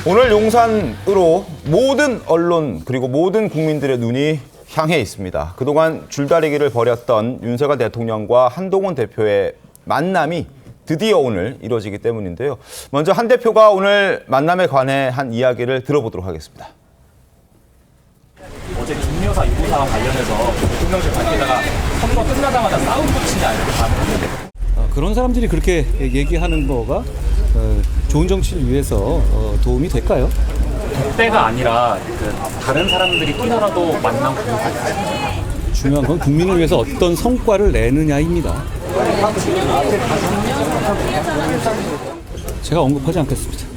오늘 용산으로 모든 언론 그리고 모든 국민들의 눈이 향해 있습니다. 그동안 줄다리기를 벌였던 윤석열 대통령과 한동훈 대표의 만남이 드디어 오늘 이루어지기 때문인데요. 먼저 한 대표가 오늘 만남에 관해 한 이야기를 들어보도록 하겠습니다. 어제 김여사 유고사와 관련해서 대통령실 관계자가 선거 끝나자마자 싸움 붙이냐 이렇게 반응했는데 그런 사람들이 그렇게 얘기하는 거가 좋은 정치를 위해서 도움이 될까요? 때가 아니라 다른 사람들이 끼더라도 만남 가능할까요? 중요한 건 국민을 위해서 어떤 성과를 내느냐입니다. 제가 언급하지 않겠습니다.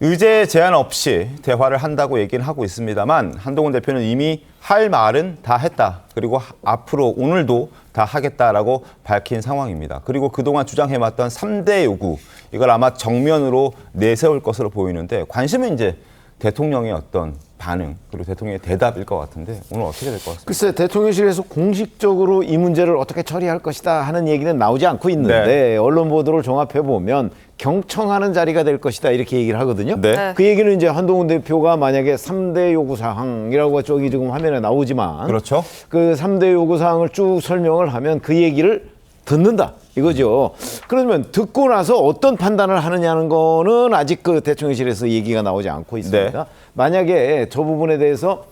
의제 제한 없이 대화를 한다고 얘기는 하고 있습니다만 한동훈 대표는 이미 할 말은 다 했다. 그리고 앞으로 오늘도 다 하겠다라고 밝힌 상황입니다. 그리고 그동안 주장해왔던 3대 요구, 이걸 아마 정면으로 내세울 것으로 보이는데 관심은 이제 대통령의 어떤 반응, 그리고 대통령의 대답일 것 같은데 오늘 어떻게 될 것 같습니까? 글쎄, 대통령실에서 공식적으로 이 문제를 어떻게 처리할 것이다 하는 얘기는 나오지 않고 있는데 네. 언론 보도를 종합해보면 경청하는 자리가 될 것이다 이렇게 얘기를 하거든요. 네. 그 얘기는 이제 한동훈 대표가 만약에 3대 요구사항이라고 저기 지금 화면에 나오지만 그렇죠. 그 3대 요구사항을 쭉 설명을 하면 그 얘기를 듣는다 이거죠. 그러면 듣고 나서 어떤 판단을 하느냐는 거는 아직 그 대통령실에서 얘기가 나오지 않고 있습니다. 네. 만약에 저 부분에 대해서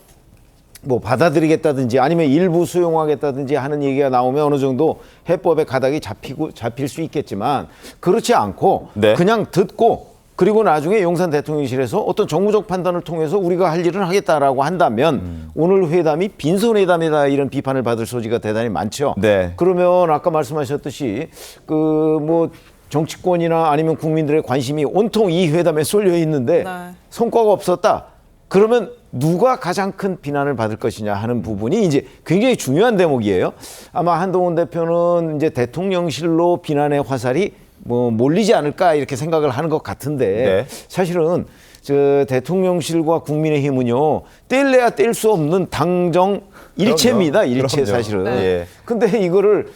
뭐 받아들이겠다든지 아니면 일부 수용하겠다든지 하는 얘기가 나오면 어느 정도 해법의 가닥이 잡힐 수 있겠지만 그렇지 않고 네. 그냥 듣고 그리고 나중에 용산 대통령실에서 어떤 정무적 판단을 통해서 우리가 할 일은 하겠다라고 한다면 오늘 회담이 빈손회담이다 이런 비판을 받을 소지가 대단히 많죠. 네. 그러면 아까 말씀하셨듯이 그 뭐 정치권이나 아니면 국민들의 관심이 온통 이 회담에 쏠려 있는데 네. 성과가 없었다. 그러면 누가 가장 큰 비난을 받을 것이냐 하는 부분이 이제 굉장히 중요한 대목이에요. 아마 한동훈 대표는 이제 대통령실로 비난의 화살이 뭐 몰리지 않을까 이렇게 생각을 하는 것 같은데 네. 사실은 저 대통령실과 국민의힘은요 뗄래야 뗄 수 없는 당정 일체입니다. 일체 그럼요. 사실은. 네. 근데 이거를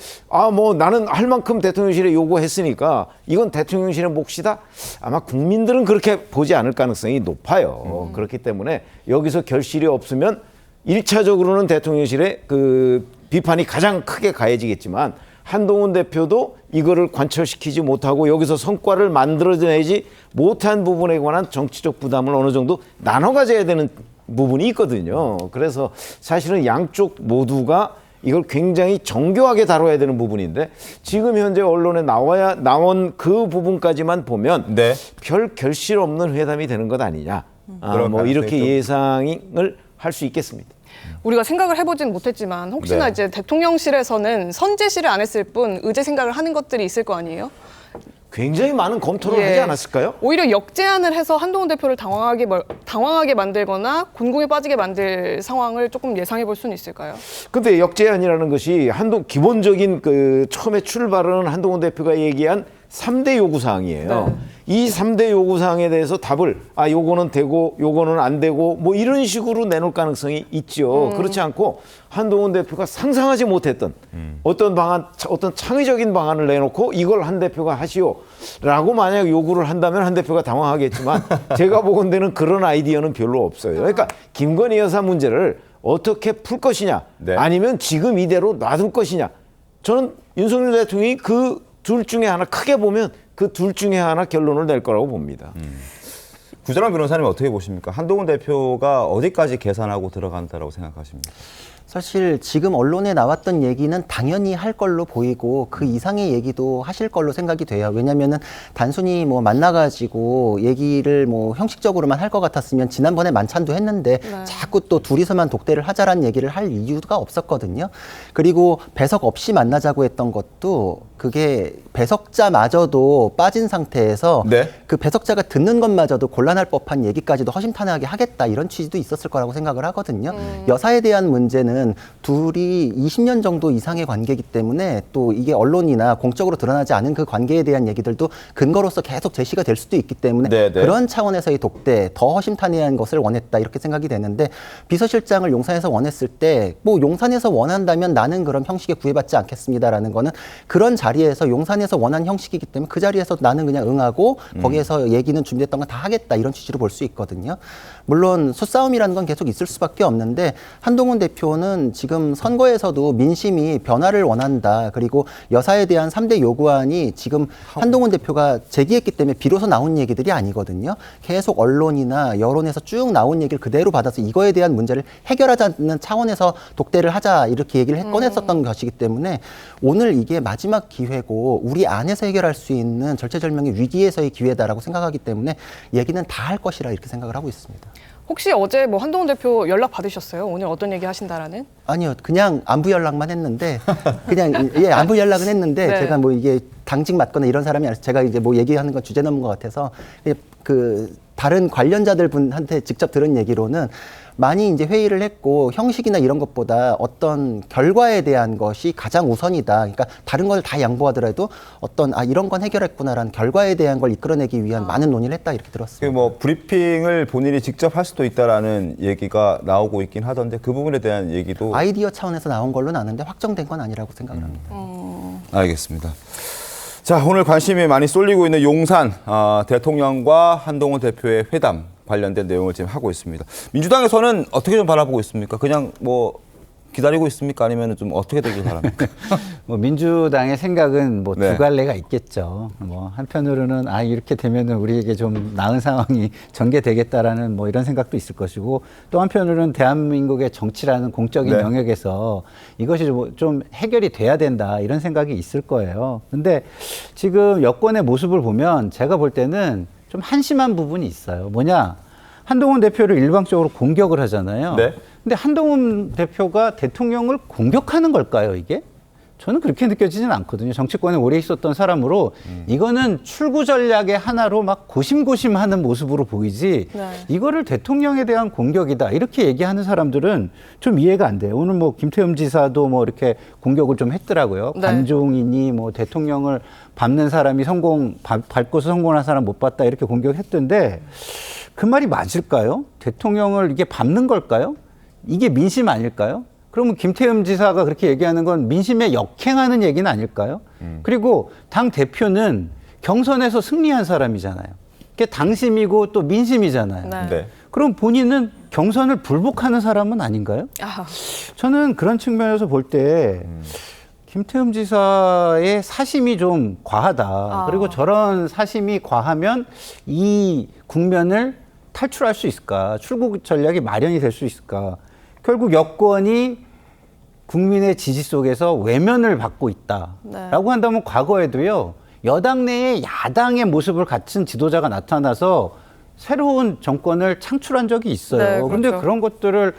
뭐 나는 할 만큼 대통령실에 요구했으니까 이건 대통령실의 몫이다. 아마 국민들은 그렇게 보지 않을 가능성이 높아요. 그렇기 때문에 여기서 결실이 없으면 1차적으로는 대통령실의 그 비판이 가장 크게 가해지겠지만 한동훈 대표도 이거를 관철시키지 못하고 여기서 성과를 만들어내지 못한 부분에 관한 정치적 부담을 어느 정도 나눠 가져야 되는 부분이 있거든요. 그래서 사실은 양쪽 모두가 이걸 굉장히 정교하게 다뤄야 되는 부분인데 지금 현재 언론에 나온 그 부분까지만 보면 네. 별 결실 없는 회담이 되는 것 아니냐. 그런 뭐 이렇게 가능성이 좀- 예상을 할 수 있겠습니다. 우리가 생각을 해보진 못했지만 혹시나 네. 이제 대통령실에서는 선제시를 안 했을 뿐 의제 생각을 하는 것들이 있을 거 아니에요? 굉장히 많은 검토를 예. 하지 않았을까요? 오히려 역제안을 해서 한동훈 대표를 당황하게 만들거나 곤궁에 빠지게 만들 상황을 조금 예상해 볼 수는 있을까요? 근데 역제안이라는 것이 기본적인 그 처음에 출발은 한동훈 대표가 얘기한 3대 요구사항이에요. 네. 이 3대 요구사항에 대해서 답을 요거는 되고 요거는 안 되고 뭐 이런 식으로 내놓을 가능성이 있죠. 그렇지 않고 한동훈 대표가 상상하지 못했던 어떤 방안, 어떤 창의적인 방안을 내놓고 이걸 한 대표가 하시오라고 만약 요구를 한다면 한 대표가 당황하겠지만 제가 보건대는 그런 아이디어는 별로 없어요. 그러니까 김건희 여사 문제를 어떻게 풀 것이냐 네. 아니면 지금 이대로 놔둘 것이냐 저는 윤석열 대통령이 그 둘 중에 하나 크게 보면 그 둘 중에 하나 결론을 낼 거라고 봅니다. 구자란 변호사님 어떻게 보십니까? 한동훈 대표가 어디까지 계산하고 들어간다라고 생각하십니까? 사실 지금 언론에 나왔던 얘기는 당연히 할 걸로 보이고 그 이상의 얘기도 하실 걸로 생각이 돼요. 왜냐면은 단순히 뭐 만나가지고 얘기를 뭐 형식적으로만 할 것 같았으면 지난번에 만찬도 했는데 자꾸 또 둘이서만 독대를 하자라는 얘기를 할 이유가 없었거든요. 그리고 배석 없이 만나자고 했던 것도 그게 배석자마저도 빠진 상태에서 네. 그 배석자가 듣는 것마저도 곤란할 법한 얘기까지도 허심탄회하게 하겠다 이런 취지도 있었을 거라고 생각을 하거든요. 여사에 대한 문제는 보면은 둘이 20년 정도 이상의 관계이기 때문에 또 이게 언론이나 공적으로 드러나지 않은 그 관계에 대한 얘기들도 근거로서 계속 제시가 될 수도 있기 때문에 네네. 그런 차원에서의 독대, 더 허심탄회한 것을 원했다 이렇게 생각이 되는데 비서실장을 용산에서 원했을 때 뭐 용산에서 원한다면 나는 그런 형식에 구애받지 않겠습니다라는 거는 그런 자리에서 용산에서 원한 형식이기 때문에 그 자리에서 나는 그냥 응하고 거기에서 얘기는 준비했던 건 다 하겠다 이런 취지로 볼 수 있거든요. 물론 수싸움이라는 건 계속 있을 수밖에 없는데 한동훈 대표는 지금 선거에서도 민심이 변화를 원한다. 그리고 여사에 대한 3대 요구안이 지금 한동훈 대표가 제기했기 때문에 비로소 나온 얘기들이 아니거든요. 계속 언론이나 여론에서 쭉 나온 얘기를 그대로 받아서 이거에 대한 문제를 해결하자는 차원에서 독대를 하자 이렇게 얘기를 꺼냈었던 것이기 때문에 오늘 이게 마지막 기회고 우리 안에서 해결할 수 있는 절체절명의 위기에서의 기회다라고 생각하기 때문에 얘기는 다 할 것이라 이렇게 생각을 하고 있습니다. 혹시 어제 뭐 한동훈 대표 연락 받으셨어요? 오늘 어떤 얘기 하신다라는? 아니요, 그냥 안부 연락만 했는데, 그냥, 예, 안부 연락은 했는데, 네. 제가 뭐 이게 당직 맡거나 이런 사람이 아니라서 제가 이제 뭐 얘기하는 건 주제 넘은 것 같아서, 다른 관련자들 분한테 직접 들은 얘기로는 많이 이제 회의를 했고, 형식이나 이런 것보다 어떤 결과에 대한 것이 가장 우선이다. 그러니까 다른 걸 다 양보하더라도 이런 건 해결했구나라는 결과에 대한 걸 이끌어내기 위한 많은 논의를 했다. 이렇게 들었습니다. 뭐 브리핑을 본인이 직접 할 수도 있다라는 얘기가 나오고 있긴 하던데 그 부분에 대한 얘기도 아이디어 차원에서 나온 걸로는 아는데 확정된 건 아니라고 생각을 합니다. 알겠습니다. 자, 오늘 관심이 많이 쏠리고 있는 용산 대통령과 한동훈 대표의 회담 관련된 내용을 지금 하고 있습니다. 민주당에서는 어떻게 좀 바라보고 있습니까? 그냥 뭐 기다리고 있습니까? 아니면 좀 어떻게 되길 바랍니까? 뭐 민주당의 생각은 뭐 네. 두 갈래가 있겠죠. 뭐 한편으로는 이렇게 되면은 우리에게 좀 나은 상황이 전개되겠다라는 뭐 이런 생각도 있을 것이고 또 한편으로는 대한민국의 정치라는 공적인 네. 영역에서 이것이 좀 해결이 돼야 된다 이런 생각이 있을 거예요. 근데 지금 여권의 모습을 보면 제가 볼 때는 좀 한심한 부분이 있어요. 뭐냐? 한동훈 대표를 일방적으로 공격을 하잖아요. 네. 근데 한동훈 대표가 대통령을 공격하는 걸까요, 이게? 저는 그렇게 느껴지진 않거든요. 정치권에 오래 있었던 사람으로 이거는 출구 전략의 하나로 막 고심고심하는 모습으로 보이지 네. 이거를 대통령에 대한 공격이다 이렇게 얘기하는 사람들은 좀 이해가 안 돼요. 오늘 뭐 김태흠 지사도 뭐 이렇게 공격을 좀 했더라고요. 네. 관종이니 뭐 대통령을 밟는 사람이 밟고서 성공한 사람 못 봤다 이렇게 공격했던데 그 말이 맞을까요? 대통령을 이게 밟는 걸까요? 이게 민심 아닐까요? 그러면 김태흠 지사가 그렇게 얘기하는 건 민심에 역행하는 얘기는 아닐까요? 그리고 당 대표는 경선에서 승리한 사람이잖아요. 그게 당심이고 또 민심이잖아요. 네. 네. 그럼 본인은 경선을 불복하는 사람은 아닌가요? 저는 그런 측면에서 볼 때 김태흠 지사의 사심이 좀 과하다. 그리고 저런 사심이 과하면 이 국면을 탈출할 수 있을까? 출구 전략이 마련이 될 수 있을까? 결국 여권이 국민의 지지 속에서 외면을 받고 있다라고 한다면 과거에도요. 여당 내에 야당의 모습을 갖춘 지도자가 나타나서 새로운 정권을 창출한 적이 있어요. 네, 그런데 그렇죠. 그런 것들을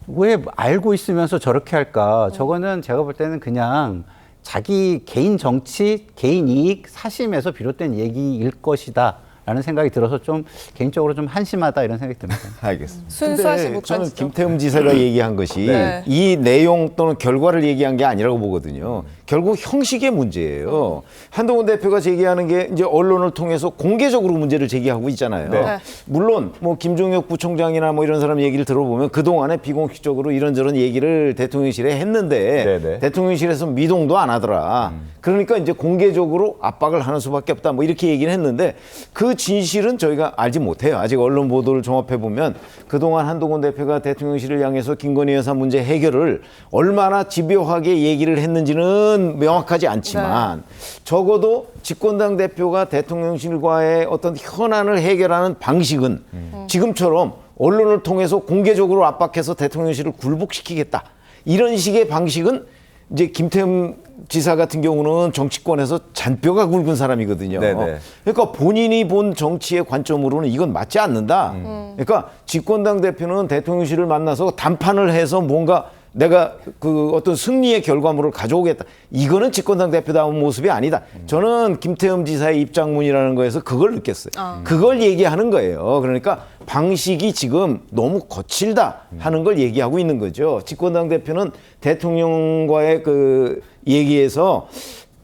왜 알고 있으면서 저렇게 할까? 저거는 제가 볼 때는 그냥 자기 개인 정치, 개인 이익, 사심에서 비롯된 얘기일 것이다. 라는 생각이 들어서 좀 개인적으로 좀 한심하다 이런 생각이 듭니다. 알겠습니다. 순수하지 근데 못한 저는 지점. 김태흠 지사가 얘기한 것이 네. 이 내용 또는 결과를 얘기한 게 아니라고 보거든요. 결국 형식의 문제예요. 한동훈 대표가 제기하는 게 이제 언론을 통해서 공개적으로 문제를 제기하고 있잖아요. 네. 물론 뭐 김종혁 부총장이나 뭐 이런 사람 얘기를 들어보면 그동안에 비공식적으로 이런저런 얘기를 대통령실에 했는데 네네. 대통령실에서 미동도 안 하더라. 그러니까 이제 공개적으로 압박을 하는 수밖에 없다. 뭐 이렇게 얘기를 했는데 그 진실은 저희가 알지 못해요. 아직 언론 보도를 종합해 보면 그동안 한동훈 대표가 대통령실을 향해서 김건희 여사 문제 해결을 얼마나 집요하게 얘기를 했는지는 명확하지 않지만 적어도 집권당 대표가 대통령실과의 어떤 현안을 해결하는 방식은 지금처럼 언론을 통해서 공개적으로 압박해서 대통령실을 굴복시키겠다. 이런 식의 방식은 이제 김태흠 지사 같은 경우는 정치권에서 잔뼈가 굵은 사람이거든요. 네네. 그러니까 본인이 본 정치의 관점으로는 이건 맞지 않는다. 그러니까 집권당 대표는 대통령실을 만나서 담판을 해서 뭔가 내가 그 어떤 승리의 결과물을 가져오겠다. 이거는 집권당 대표다운 모습이 아니다. 저는 김태흠 지사의 입장문이라는 거에서 그걸 느꼈어요. 그걸 얘기하는 거예요. 그러니까 방식이 지금 너무 거칠다 하는 걸 얘기하고 있는 거죠. 집권당 대표는 대통령과의 그 얘기에서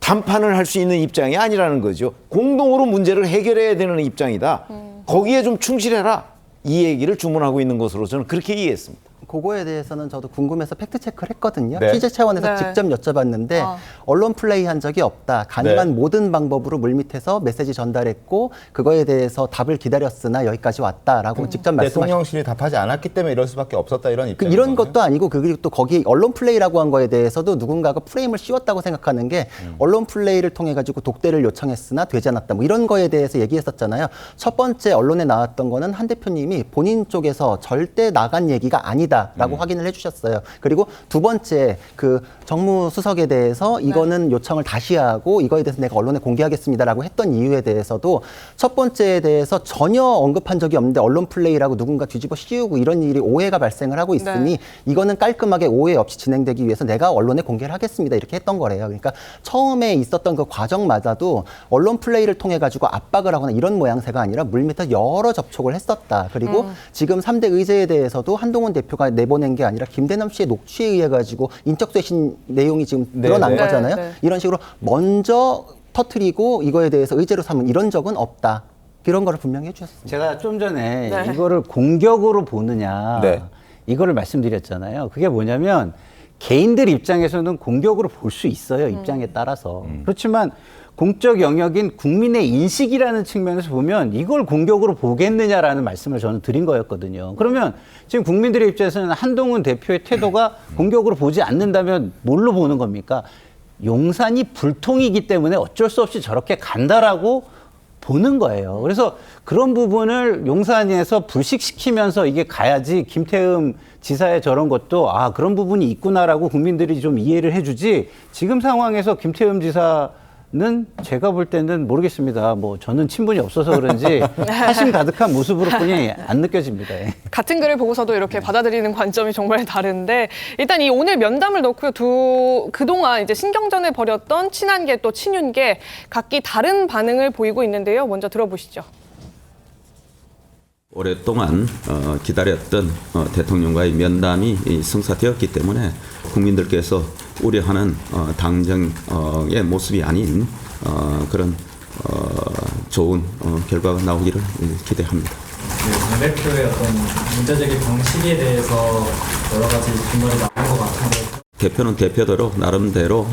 담판을 할 수 있는 입장이 아니라는 거죠. 공동으로 문제를 해결해야 되는 입장이다. 거기에 좀 충실해라. 이 얘기를 주문하고 있는 것으로 저는 그렇게 이해했습니다. 그거에 대해서는 저도 궁금해서 팩트 체크를 했거든요. 네. 취재 차원에서 네. 직접 여쭤봤는데 언론 플레이 한 적이 없다. 가능한 네. 모든 방법으로 물밑에서 메시지 전달했고 그거에 대해서 답을 기다렸으나 여기까지 왔다라고 직접 말씀하셨습니다. 대통령실이 답하지 않았기 때문에 이럴 수밖에 없었다 이런 입장. 이런 것도 아니고 그리고 또 거기 언론 플레이라고 한 거에 대해서도 누군가가 프레임을 씌웠다고 생각하는 게 언론 플레이를 통해 가지고 독대를 요청했으나 되지 않았다. 뭐 이런 거에 대해서 얘기했었잖아요. 첫 번째 언론에 나왔던 거는 한 대표님이 본인 쪽에서 절대 나간 얘기가 아니다라고 확인을 해주셨어요. 그리고 두 번째 그 정무수석에 대해서 이거는 요청을 다시 하고 이거에 대해서 내가 언론에 공개하겠습니다라고 했던 이유에 대해서도 첫 번째에 대해서 전혀 언급한 적이 없는데 언론 플레이라고 누군가 뒤집어 씌우고 이런 일이 오해가 발생을 하고 있으니 이거는 깔끔하게 오해 없이 진행되기 위해서 내가 언론에 공개를 하겠습니다 이렇게 했던 거래요. 그러니까 처음에 있었던 그 과정마저도 언론 플레이를 통해 가지고 압박을 하거나 이런 모양새가 아니라 물밑에서 여러 접촉을 했었다. 그리고 지금 3대 의제에 대해서도 한동훈 대표가 내보낸 게 아니라 김대남 씨의 녹취에 의해 가지고 인적 쇄신 내용이 지금 드러난 거잖아요. 네. 이런 식으로 먼저 터트리고 이거에 대해서 의제로 삼은 이런 적은 없다. 이런 거를 분명히 해주셨습니다. 제가 좀 전에 네. 이거를 공격으로 보느냐 네. 이거를 말씀드렸잖아요. 그게 뭐냐면 개인들 입장에서는 공격으로 볼 수 있어요. 입장에 따라서. 그렇지만 공적 영역인 국민의 인식이라는 측면에서 보면 이걸 공격으로 보겠느냐라는 말씀을 저는 드린 거였거든요. 그러면 지금 국민들의 입장에서는 한동훈 대표의 태도가 공격으로 보지 않는다면 뭘로 보는 겁니까? 용산이 불통이기 때문에 어쩔 수 없이 저렇게 간다라고 보는 거예요. 그래서 그런 부분을 용산에서 불식시키면서 이게 가야지 김태흠 지사의 저런 것도 아 그런 부분이 있구나라고 국민들이 좀 이해를 해주지 지금 상황에서 김태흠 지사는 제가 볼 때는 모르겠습니다. 뭐 저는 친분이 없어서 그런지 사심 가득한 모습으로 뿐이 안 느껴집니다. 예. 같은 글을 보고서도 이렇게 받아들이는 관점이 정말 다른데 일단 이 오늘 면담을 놓고요. 그동안 이제 신경전을 벌였던 친한계 또 친윤계 각기 다른 반응을 보이고 있는데요. 먼저 들어보시죠. 오랫동안 기다렸던 대통령과의 면담이 성사되었기 때문에 국민들께서 우려하는 당정의 모습이 아닌 그런 좋은 결과가 나오기를 기대합니다. 당 대표의 어떤 문제제기 방식에 대해서 여러 가지 분열이 나온 것 같은데 대표는 대표대로 나름대로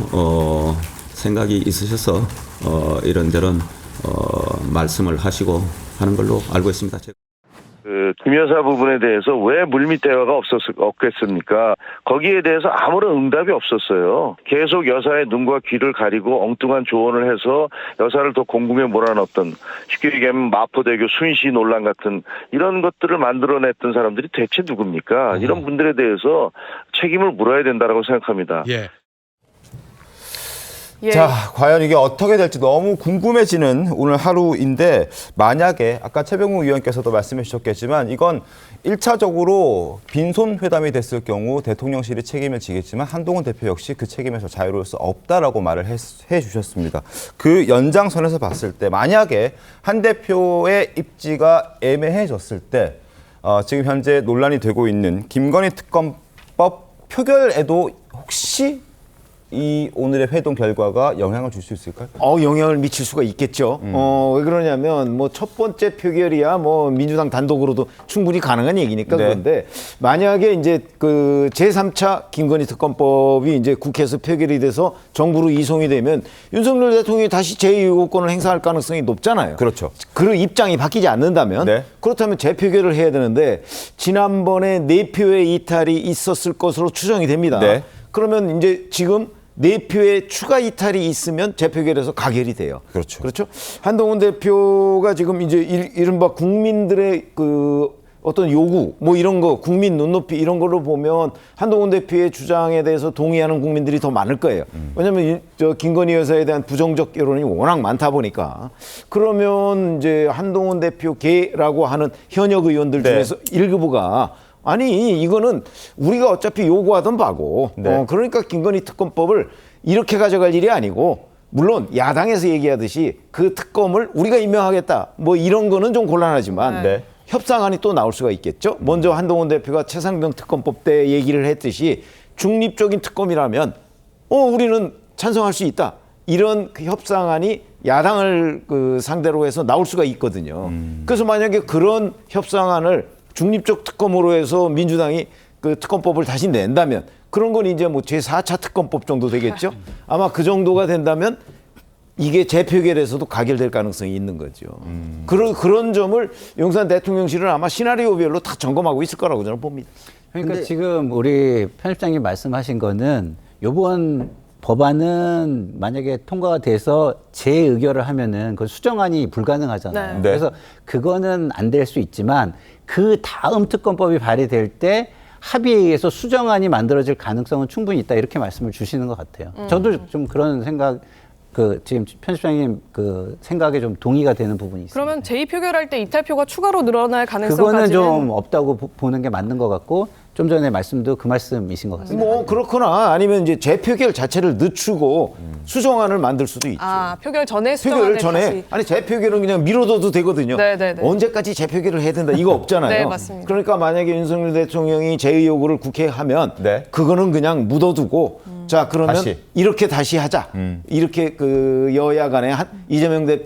생각이 있으셔서 이런저런 말씀을 하시고 하는 걸로 알고 있습니다. 김 여사 부분에 대해서 왜 물밑 대화가 없겠습니까? 거기에 대해서 아무런 응답이 없었어요. 계속 여사의 눈과 귀를 가리고 엉뚱한 조언을 해서 여사를 더 공궁에 몰아넣었던 쉽게 얘기하면 마포대교 순시 논란 같은 이런 것들을 만들어냈던 사람들이 대체 누굽니까? 이런 분들에 대해서 책임을 물어야 된다고 생각합니다. 자, 과연 이게 어떻게 될지 너무 궁금해지는 오늘 하루인데 만약에 아까 최병욱 의원께서도 말씀해 주셨겠지만 이건 1차적으로 빈손 회담이 됐을 경우 대통령실이 책임을 지겠지만 한동훈 대표 역시 그 책임에서 자유로울 수 없다라고 말을 해 주셨습니다. 그 연장선에서 봤을 때 만약에 한 대표의 입지가 애매해졌을 때 지금 현재 논란이 되고 있는 김건희 특검법 표결에도 혹시 이 오늘의 회동 결과가 영향을 줄 수 있을까요? 영향을 미칠 수가 있겠죠. 왜 그러냐면 뭐 첫 번째 표결이야 뭐 민주당 단독으로도 충분히 가능한 얘기니까 네. 그런데 만약에 이제 그 제3차 김건희 특검법이 이제 국회에서 표결이 돼서 정부로 이송이 되면 윤석열 대통령이 다시 제2호권을 행사할 가능성이 높잖아요. 그렇죠. 그 입장이 바뀌지 않는다면 네. 그렇다면 재표결을 해야 되는데 지난번에 4표의 이탈이 있었을 것으로 추정이 됩니다. 네. 그러면 이제 지금 4표의 추가 이탈이 있으면 재표결에서 가결이 돼요. 그렇죠. 그렇죠. 한동훈 대표가 지금 이제 이른바 국민들의 그 어떤 요구 뭐 이런 거 국민 눈높이 이런 걸로 보면 한동훈 대표의 주장에 대해서 동의하는 국민들이 더 많을 거예요. 왜냐하면 저 김건희 여사에 대한 부정적 여론이 워낙 많다 보니까 그러면 이제 한동훈 대표계라고 하는 현역 의원들 네. 중에서 일부가 아니 이거는 우리가 어차피 요구하던 바고 네. 그러니까 김건희 특검법을 이렇게 가져갈 일이 아니고 물론 야당에서 얘기하듯이 그 특검을 우리가 임명하겠다 뭐 이런 거는 좀 곤란하지만 네. 협상안이 또 나올 수가 있겠죠. 먼저 한동훈 대표가 최상병 특검법 때 얘기를 했듯이 중립적인 특검이라면 우리는 찬성할 수 있다. 이런 그 협상안이 야당을 그 상대로 해서 나올 수가 있거든요. 그래서 만약에 그런 협상안을 중립적 특검으로 해서 민주당이 그 특검법을 다시 낸다면 그런 건 이제 뭐 제4차 특검법 정도 되겠죠. 아마 그 정도가 된다면 이게 재표결에서도 가결될 가능성이 있는 거죠. 그런 점을 용산 대통령실은 아마 시나리오별로 다 점검하고 있을 거라고 저는 봅니다. 그러니까 지금 우리 편집장님 말씀하신 거는 요번 법안은 만약에 통과가 돼서 재의결을 하면은 그 수정안이 불가능하잖아요. 네. 그래서 그거는 안 될 수 있지만 그 다음 특검법이 발의될 때 합의에 의해서 수정안이 만들어질 가능성은 충분히 있다 이렇게 말씀을 주시는 것 같아요. 저도 좀 그런 생각 지금 편집장님 그 생각에 좀 동의가 되는 부분이 있습니다. 그러면 제2표결할 때 이탈표가 추가로 늘어날 가능성까지는 그거는 좀 없다고 보는 게 맞는 것 같고 좀 전에 말씀도 그 말씀이신 것 같습니다. 뭐 그렇거나 아니면 이제 재표결 자체를 늦추고 수정안을 만들 수도 있죠. 표결 전에 수정안을 표결 전에 다시. 아니 재표결은 그냥 미뤄둬도 되거든요. 네네네. 언제까지 재표결을 해야 된다 이거 없잖아요. 네, 맞습니다. 그러니까 만약에 윤석열 대통령이 재의 요구를 국회에 하면 네. 그거는 그냥 묻어두고 자 그러면 다시. 이렇게 다시 하자. 이렇게 그 여야 간에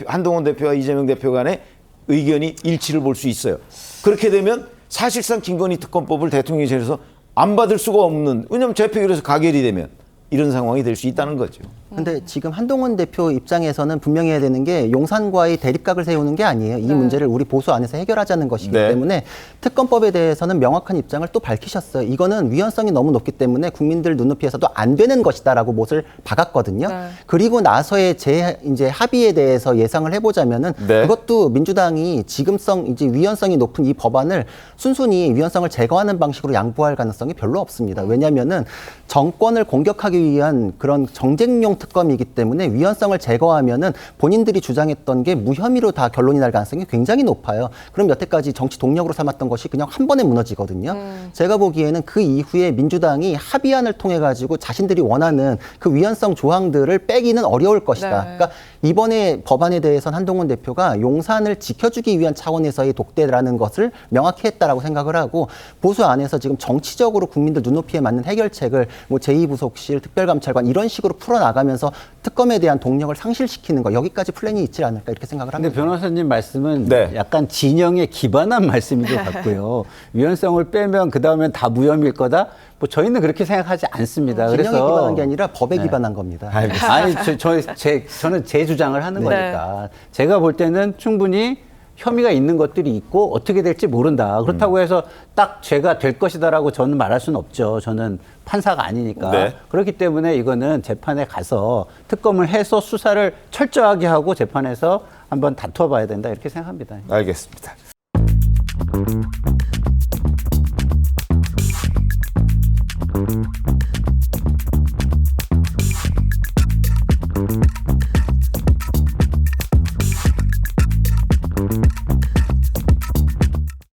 한동훈 대표와 이재명 대표 간에 의견이 일치를 볼 수 있어요. 그렇게 되면 사실상 김건희 특검법을 대통령실에서 안 받을 수가 없는 왜냐하면 재표결에서 가결이 되면 이런 상황이 될 수 있다는 거죠. 근데 지금 한동훈 대표 입장에서는 분명히 해야 되는 게 용산과의 대립각을 세우는 게 아니에요. 이 문제를 우리 보수 안에서 해결하자는 것이기 네. 때문에 특검법에 대해서는 명확한 입장을 또 밝히셨어요. 이거는 위헌성이 너무 높기 때문에 국민들 눈높이에서도 안 되는 것이다라고 못을 박았거든요. 네. 그리고 나서의 이제 합의에 대해서 예상을 해보자면은 네. 그것도 민주당이 지금성 이제 위헌성이 높은 이 법안을 순순히 위헌성을 제거하는 방식으로 양보할 가능성이 별로 없습니다. 왜냐하면은 정권을 공격하기 위한 그런 정쟁용 특검이기 때문에 위헌성을 제거하면은 본인들이 주장했던 게 무혐의로 다 결론이 날 가능성이 굉장히 높아요. 그럼 여태까지 정치 동력으로 삼았던 것이 그냥 한 번에 무너지거든요. 제가 보기에는 그 이후에 민주당이 합의안을 통해 가지고 자신들이 원하는 그 위헌성 조항들을 빼기는 어려울 것이다. 네. 그러니까 이번에 법안에 대해서는 한동훈 대표가 용산을 지켜주기 위한 차원에서의 독대라는 것을 명확히 했다라고 생각을 하고 보수 안에서 지금 정치적으로 국민들 눈높이에 맞는 해결책을 뭐 제2부속실, 특별감찰관 이런 식으로 풀어나가면서 특검에 대한 동력을 상실시키는 거 여기까지 플랜이 있지 않을까 이렇게 생각을 합니다. 근데 변호사님 말씀은 네. 약간 진영에 기반한 말씀인 것 같고요. 위헌성을 빼면 그다음엔 다 무혐의일 거다. 뭐 저희는 그렇게 생각하지 않습니다. 진영에 그래서 기반한 게 아니라 법에 기반한 겁니다. 아니 저는 제 주장을 하는 네. 거니까 제가 볼 때는 충분히 혐의가 있는 것들이 있고 어떻게 될지 모른다. 그렇다고 해서 딱 죄가 될 것이다라고 저는 말할 수는 없죠. 저는 판사가 아니니까. 네. 그렇기 때문에 이거는 재판에 가서 특검을 해서 수사를 철저하게 하고 재판에서 한번 다투어 봐야 된다 이렇게 생각합니다. 알겠습니다.